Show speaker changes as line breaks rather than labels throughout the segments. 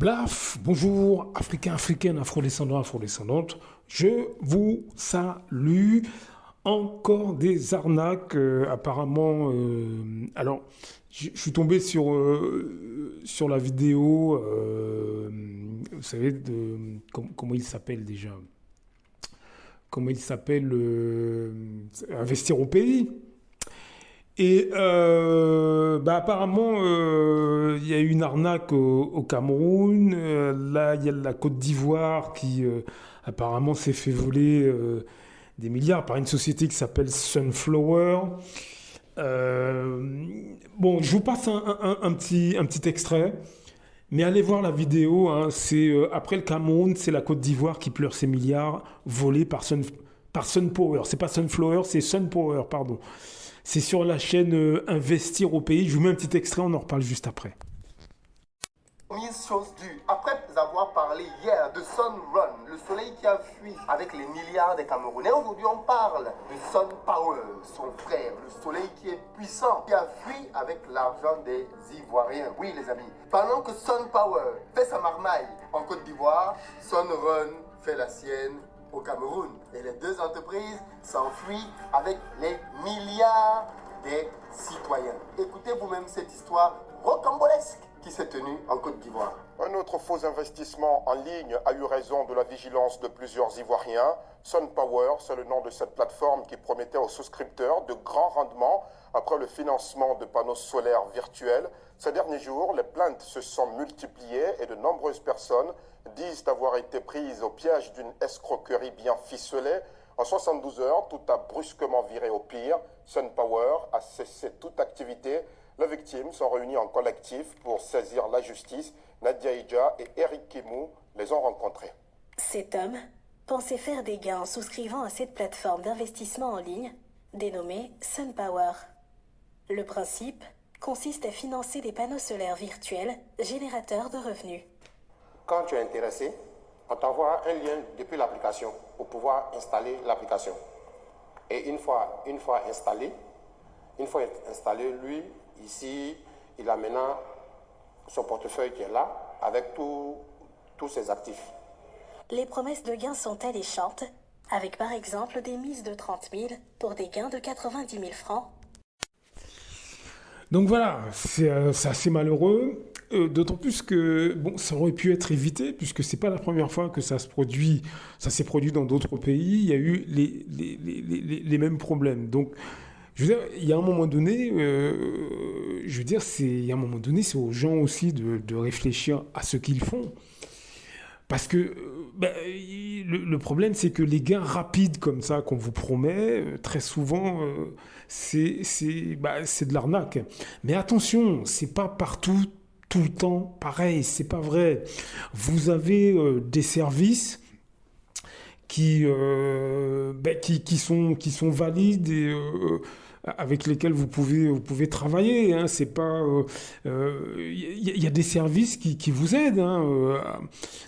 Blaf, bonjour, Africains, Africaines, Afro-descendants, Afro-descendantes. Je vous salue. Encore des arnaques, apparemment. Alors, je suis tombé sur la vidéo, vous savez, comment il s'appelle déjà? Comment il s'appelle? Investir au pays. Et apparemment, il y a eu une arnaque au Cameroun. Là, il y a la Côte d'Ivoire qui apparemment s'est fait voler des milliards par une société qui s'appelle Sunflower. Euh, bon, je vous passe un petit extrait, mais allez voir la vidéo. Hein. C'est après le Cameroun, c'est la Côte d'Ivoire qui pleure ses milliards volés par Sunpower. C'est pas Sunflower, c'est Sunpower, pardon. C'est sur la chaîne Investir au pays. Je vous mets un petit extrait, on en reparle juste après.
Première chose due, après avoir parlé hier de Sun Run, le soleil qui a fui avec les milliards des Camerounais, aujourd'hui on parle de Sun Power, son frère, le soleil qui est puissant, qui a fui avec l'argent des Ivoiriens. Oui les amis, pendant que Sun Power fait sa marmaille en Côte d'Ivoire, Sun Run fait la sienne au Cameroun. Et les deux entreprises s'enfuient avec les milliards des citoyens. Écoutez vous-même cette histoire rocambolesque qui s'est tenue en Côte d'Ivoire.
Un autre faux investissement en ligne a eu raison de la vigilance de plusieurs Ivoiriens. SunPower, c'est le nom de cette plateforme qui promettait aux souscripteurs de grands rendements après le financement de panneaux solaires virtuels. Ces derniers jours, les plaintes se sont multipliées et de nombreuses personnes disent avoir été prises au piège d'une escroquerie bien ficelée. En 72 heures, tout a brusquement viré au pire. SunPower a cessé toute activité. Les victimes sont réunies en collectif pour saisir la justice. Nadia Ija et Eric Kimou les ont rencontrés.
Cet homme pensait faire des gains en souscrivant à cette plateforme d'investissement en ligne dénommée SunPower. Le principe consiste à financer des panneaux solaires virtuels générateurs de revenus.
Quand tu es intéressé, on t'envoie un lien depuis l'application pour pouvoir installer l'application. Et une fois installé, lui, ici, il a maintenant son portefeuille qui est là, avec tous ses actifs.
Les promesses de gains sont alléchantes, avec par exemple des mises de 30 000 pour des gains de 90 000 francs.
Donc voilà, c'est assez malheureux, d'autant plus que bon, ça aurait pu être évité, puisque c'est pas la première fois que ça s'est produit dans d'autres pays, il y a eu les mêmes problèmes. Donc, je veux dire, il y a un moment donné, c'est aux gens aussi de réfléchir à ce qu'ils font. Parce que le problème, c'est que les gains rapides comme ça qu'on vous promet, très souvent, c'est de l'arnaque. Mais attention, c'est pas partout, tout le temps, pareil, c'est pas vrai. Vous avez des services qui sont valides et avec lesquels vous pouvez travailler. Hein. C'est pas, y a des services qui vous aident, hein,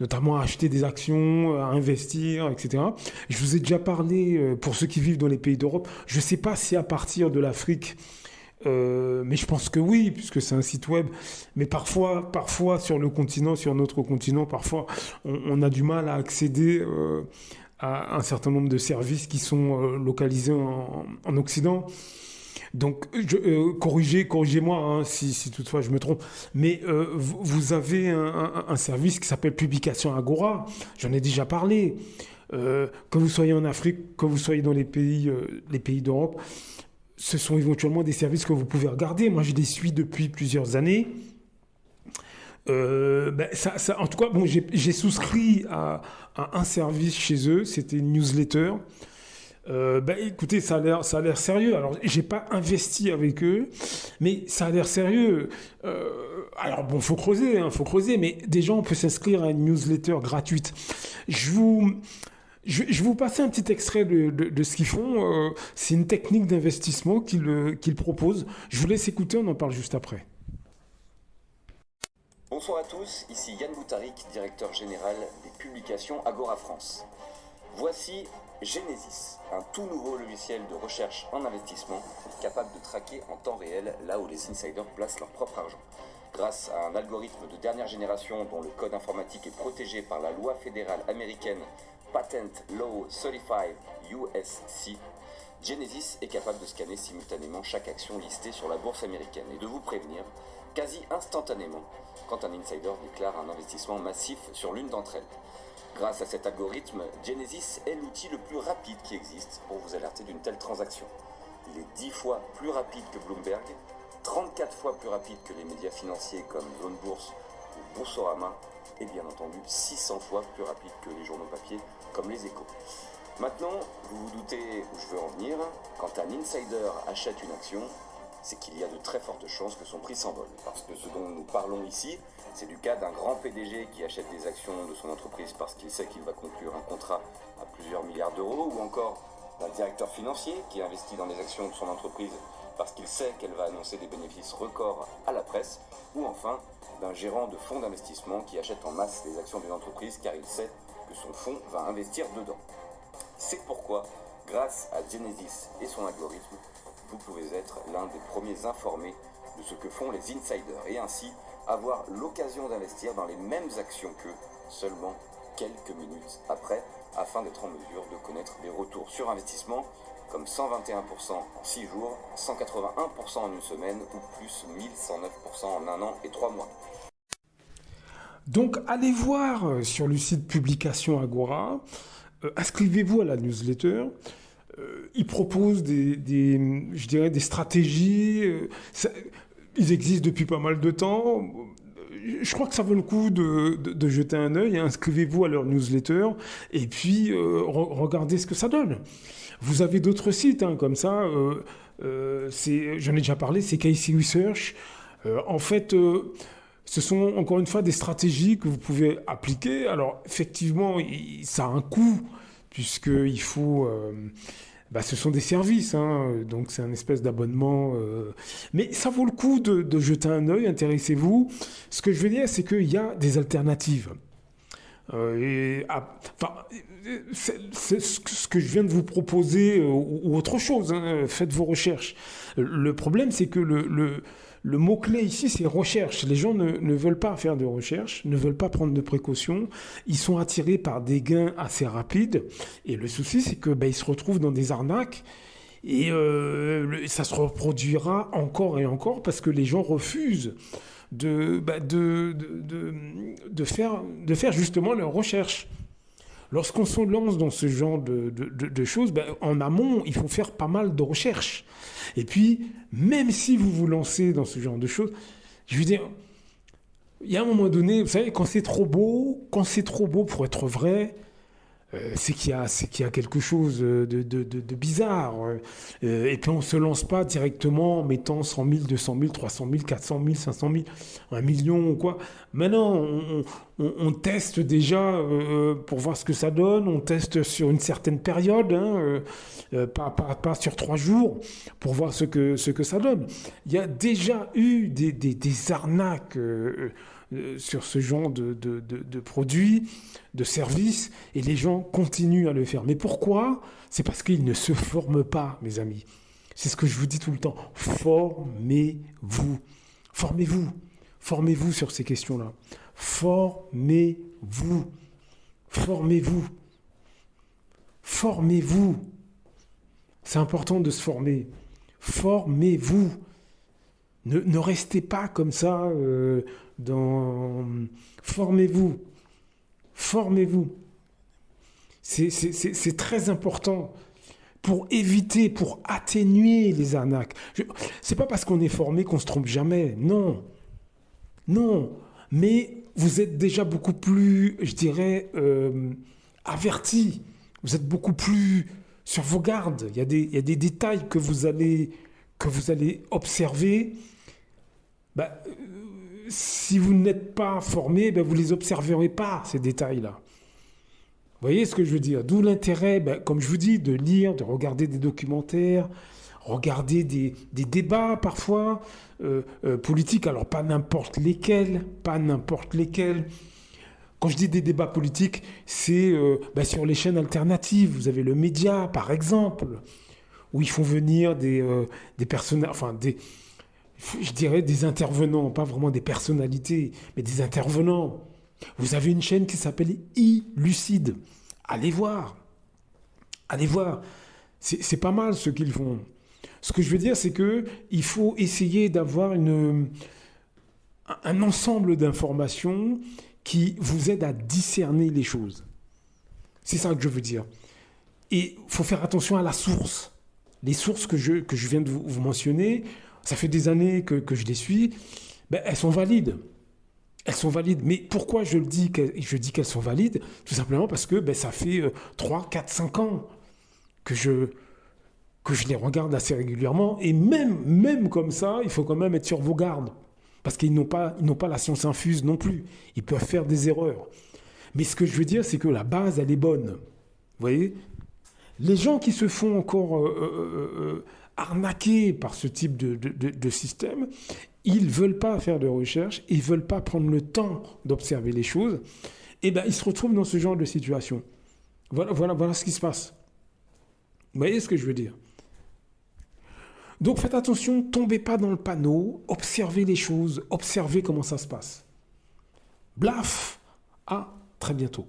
notamment à acheter des actions, à investir, etc. Je vous ai déjà parlé, pour ceux qui vivent dans les pays d'Europe, je ne sais pas si à partir de l'Afrique, mais je pense que oui, puisque c'est un site web. Mais parfois sur notre continent, parfois, on a du mal à accéder à un certain nombre de services qui sont localisés en Occident. Donc, corrigez-moi hein, si toutefois je me trompe, mais vous avez un service qui s'appelle Publication Agora, j'en ai déjà parlé. Que vous soyez en Afrique, que vous soyez dans les pays d'Europe, ce sont éventuellement des services que vous pouvez regarder. Moi, je les suis depuis plusieurs années. En tout cas, bon, j'ai souscrit à un service chez eux, c'était une newsletter. Écoutez, ça a l'air sérieux. Alors, j'ai pas investi avec eux, mais ça a l'air sérieux. Alors bon, faut creuser, mais déjà on peut s'inscrire à une newsletter gratuite. Je vais vous passer un petit extrait de ce qu'ils font. C'est une technique d'investissement qu'ils proposent. Je vous laisse écouter, on en parle juste après.
Bonsoir à tous, ici Yann Boutarik, directeur général des publications Agora France. Voici Genesis, un tout nouveau logiciel de recherche en investissement capable de traquer en temps réel là où les insiders placent leur propre argent. Grâce à un algorithme de dernière génération dont le code informatique est protégé par la loi fédérale américaine Patent Law 35 USC, Genesis est capable de scanner simultanément chaque action listée sur la bourse américaine et de vous prévenir quasi instantanément quand un insider déclare un investissement massif sur l'une d'entre elles. Grâce à cet algorithme, Genesis est l'outil le plus rapide qui existe pour vous alerter d'une telle transaction. Il est 10 fois plus rapide que Bloomberg, 34 fois plus rapide que les médias financiers comme Zone Bourse ou Boursorama, et bien entendu 600 fois plus rapide que les journaux papier comme Les Échos. Maintenant, vous vous doutez où je veux en venir, quand un insider achète une action, c'est qu'il y a de très fortes chances que son prix s'envole. Parce que ce dont nous parlons ici, c'est du cas d'un grand PDG qui achète des actions de son entreprise parce qu'il sait qu'il va conclure un contrat à plusieurs milliards d'euros, ou encore d'un directeur financier qui investit dans les actions de son entreprise parce qu'il sait qu'elle va annoncer des bénéfices records à la presse, ou enfin d'un gérant de fonds d'investissement qui achète en masse les actions d'une entreprise car il sait que son fonds va investir dedans. C'est pourquoi, grâce à Genesis et son algorithme, vous pouvez être l'un des premiers informés de ce que font les insiders et ainsi avoir l'occasion d'investir dans les mêmes actions qu'eux seulement quelques minutes après, afin d'être en mesure de connaître des retours sur investissement comme 121% en 6 jours, 181% en une semaine ou plus 1109% en 1 an et 3 mois.
Donc allez voir sur le site Publication Agora, inscrivez-vous à la newsletter. Ils proposent je dirais des stratégies. Ils existent depuis pas mal de temps. Je crois que ça vaut le coup de jeter un œil. Inscrivez-vous à leur newsletter et puis regardez ce que ça donne. Vous avez d'autres sites comme ça. J'en ai déjà parlé, c'est Casey Research. En fait, ce sont encore une fois des stratégies que vous pouvez appliquer. Alors effectivement, ça a un coût puisqu'il faut... ce sont des services, donc c'est un espèce d'abonnement. Mais ça vaut le coup de jeter un œil, intéressez-vous. Ce que je veux dire, c'est qu'il y a des alternatives. C'est ce que je viens de vous proposer ou autre chose. Faites vos recherches. Le problème, c'est que le mot-clé ici, c'est recherche. Les gens ne veulent pas faire de recherche, ne veulent pas prendre de précautions. Ils sont attirés par des gains assez rapides. Et le souci, c'est que ils se retrouvent dans des arnaques. Et ça se reproduira encore et encore parce que les gens refusent de faire justement leur recherche. Lorsqu'on se lance dans ce genre de choses, en amont, il faut faire pas mal de recherches. Et puis, même si vous vous lancez dans ce genre de choses, je veux dire, il y a un moment donné, vous savez, quand c'est trop beau pour être vrai, c'est qu'il y a quelque chose de bizarre. Et puis on ne se lance pas directement en mettant 100 000, 200 000, 300 000, 400 000, 500 000, 1 million ou quoi. Maintenant, on teste déjà pour voir ce que ça donne. On teste sur une certaine période, pas sur 3 jours, pour voir ce que ça donne. Il y a déjà eu des arnaques sur ce genre de produits, de services, et les gens continuent à le faire. Mais pourquoi ? C'est parce qu'ils ne se forment pas, mes amis. C'est ce que je vous dis tout le temps. Formez-vous. Formez-vous. Formez-vous sur ces questions-là. Formez-vous. Formez-vous. Formez-vous. C'est important de se former. Formez-vous. Ne restez pas comme ça Formez-vous. Formez-vous. C'est très important pour éviter, pour atténuer les arnaques. C'est pas parce qu'on est formé qu'on se trompe jamais. Non. Non. Mais vous êtes déjà beaucoup plus, je dirais, averti. Vous êtes beaucoup plus sur vos gardes. Il y a des détails que vous allez observer. Si vous n'êtes pas formé, vous ne les observerez pas, ces détails-là. Vous voyez ce que je veux dire ? D'où l'intérêt, comme je vous dis, de lire, de regarder des documentaires, regarder des débats parfois politiques, alors pas n'importe lesquels. Quand Quand je dis des débats politiques, c'est sur les chaînes alternatives. Vous avez le Média, par exemple, où ils font venir des personnes, je dirais des intervenants, pas vraiment des personnalités, mais des intervenants. Vous avez une chaîne qui s'appelle iLucide. Allez voir. Allez voir. C'est pas mal ce qu'ils font. Ce que je veux dire, c'est qu'il faut essayer d'avoir un ensemble d'informations qui vous aident à discerner les choses. C'est ça que je veux dire. Et il faut faire attention à la source. Les sources que je viens de vous mentionner, ça fait des années que je les suis, elles sont valides. Elles sont valides. Mais pourquoi je dis qu'elles sont valides? Tout simplement parce que ça fait 3, 4, 5 ans que je les regarde assez régulièrement. Et même comme ça, il faut quand même être sur vos gardes. Parce qu'ils n'ont pas la science infuse non plus. Ils peuvent faire des erreurs. Mais ce que je veux dire, c'est que la base, elle est bonne. Vous voyez? Les gens qui se font encore arnaquer par ce type de système, ils ne veulent pas faire de recherche, ils ne veulent pas prendre le temps d'observer les choses, et ils se retrouvent dans ce genre de situation. Voilà ce qui se passe. Vous voyez ce que je veux dire? Donc faites attention, tombez pas dans le panneau, observez les choses, observez comment ça se passe. Blaf! À très bientôt.